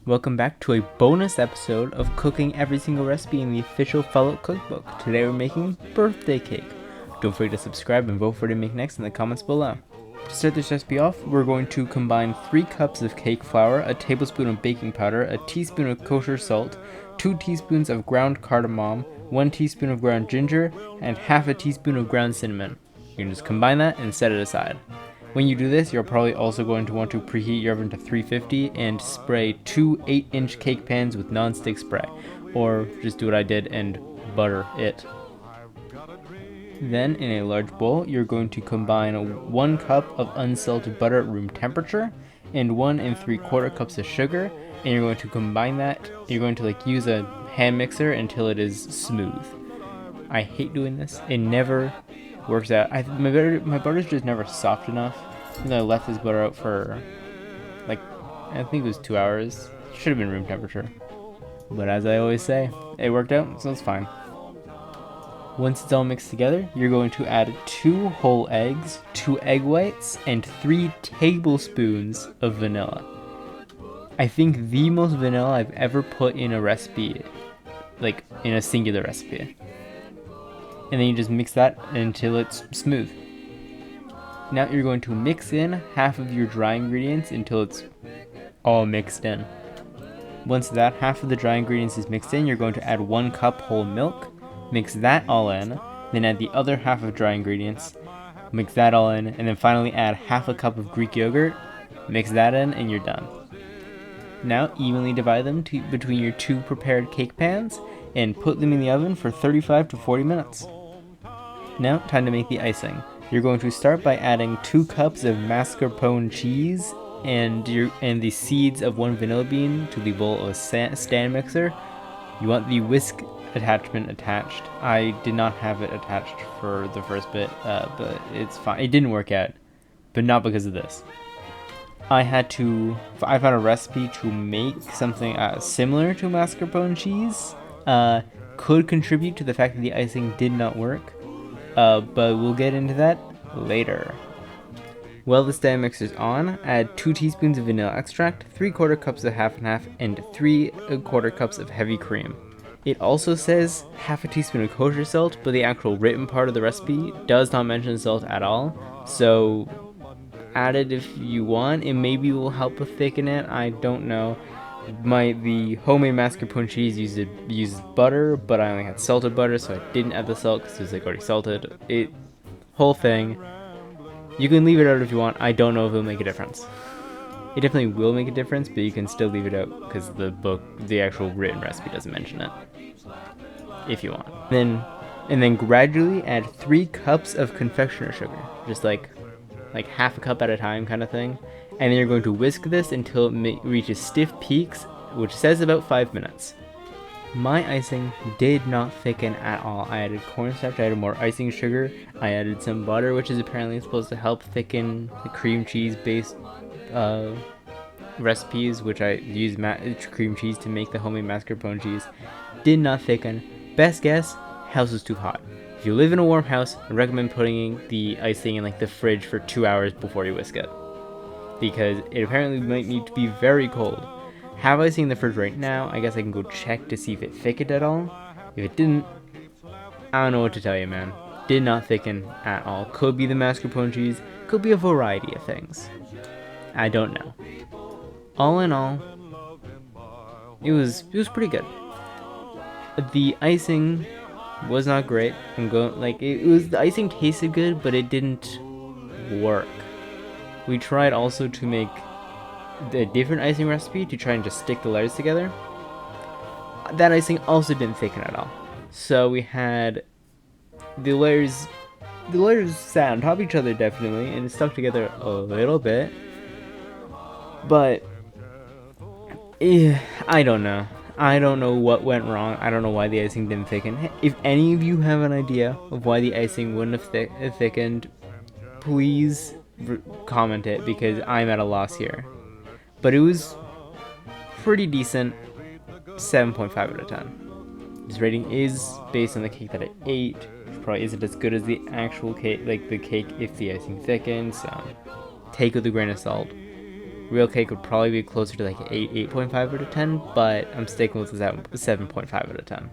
Welcome back to a bonus episode of cooking every single recipe in the official Fallout Cookbook. Today we're making birthday cake. Don't forget to subscribe and vote for what to make next in the comments below. To start this recipe off, we're going to combine 3 cups of cake flour, a tablespoon of baking powder, a teaspoon of kosher salt, 2 teaspoons of ground cardamom, 1 teaspoon of ground ginger, and half a teaspoon of ground cinnamon. You can just combine that and set it aside. When you do this, you're probably also going to want to preheat your oven to 350 and spray 2 8-inch cake pans with non-stick spray, or just do what I did and butter it. Then, in a large bowl, you're going to combine 1 cup of unsalted butter at room temperature and 1 3/4 cups of sugar, and you're going to combine that. You're going to use a hand mixer until it is smooth. I hate doing this. It never works out. My butter's just never soft enough. And I left this butter out for I think it was 2 hours. Should have been room temperature. But as I always say, it worked out, so it's fine. Once it's all mixed together, you're going to add 2 whole eggs, 2 egg whites, and 3 tablespoons of vanilla. I think the most vanilla I've ever put in a recipe, in a singular recipe. And then you just mix that until it's smooth. Now you're going to mix in half of your dry ingredients until it's all mixed in. Once that half of the dry ingredients is mixed in, you're going to add 1 cup whole milk, mix that all in, then add the other half of dry ingredients, mix that all in, and then finally add half a cup of Greek yogurt, mix that in, and you're done. Now evenly divide them between your 2 prepared cake pans and put them in the oven for 35 to 40 minutes. Now, time to make the icing. You're going to start by adding 2 cups of mascarpone cheese and the seeds of 1 vanilla bean to the bowl of a stand mixer. You want the whisk attachment attached. I did not have it attached for the first bit, but it's fine. It didn't work out, but not because of this. I found a recipe to make something similar to mascarpone cheese. Could contribute to the fact that the icing did not work. But we'll get into that later. While the stand mixer's on, add 2 teaspoons of vanilla extract, 3/4 cups of half and half, and 3/4 cups of heavy cream. It also says half a teaspoon of kosher salt, but the actual written part of the recipe does not mention salt at all, so add it if you want. It maybe will help with thicken it, I don't know. The homemade mascarpone cheese uses butter, but I only had salted butter, so I didn't add the salt because it was already salted. Whole thing. You can leave it out if you want. I don't know if it'll make a difference. It definitely will make a difference, but you can still leave it out because the actual written recipe doesn't mention it. If you want. And then gradually add 3 cups of confectioner's sugar, just like half a cup at a time kind of thing. And then you're going to whisk this until it reaches stiff peaks, which says about 5 minutes. My icing did not thicken at all. I added cornstarch, I added more icing sugar, I added some butter, which is apparently supposed to help thicken the cream cheese based recipes, which I use cream cheese to make the homemade mascarpone cheese. Did not thicken. Best guess, house was too hot. If you live in a warm house, I recommend putting the icing in the fridge for 2 hours before you whisk it, because it apparently might need to be very cold. Have icing in the fridge right now. I guess I can go check to see if it thickened at all. If it didn't, I don't know what to tell you, man. Did not thicken at all. Could be the mascarpone cheese, could be a variety of things. I don't know. All in all, it was pretty good. The icing was not great. The icing tasted good, but it didn't work. We tried also to make a different icing recipe to try and just stick the layers together. That icing also didn't thicken at all. So we had the layers sat on top of each other definitely, and it stuck together a little bit. But I don't know. I don't know what went wrong. I don't know why the icing didn't thicken. If any of you have an idea of why the icing wouldn't have thickened, please comment it, because I'm at a loss here. But it was pretty decent. 7.5 out of 10. This rating is based on the cake that I ate, which probably isn't as good as the actual cake, the cake if the icing thickens. Take it with a grain of salt. Real cake would probably be closer to like 8, 8.5 out of 10, but I'm sticking with the 7.5 out of 10.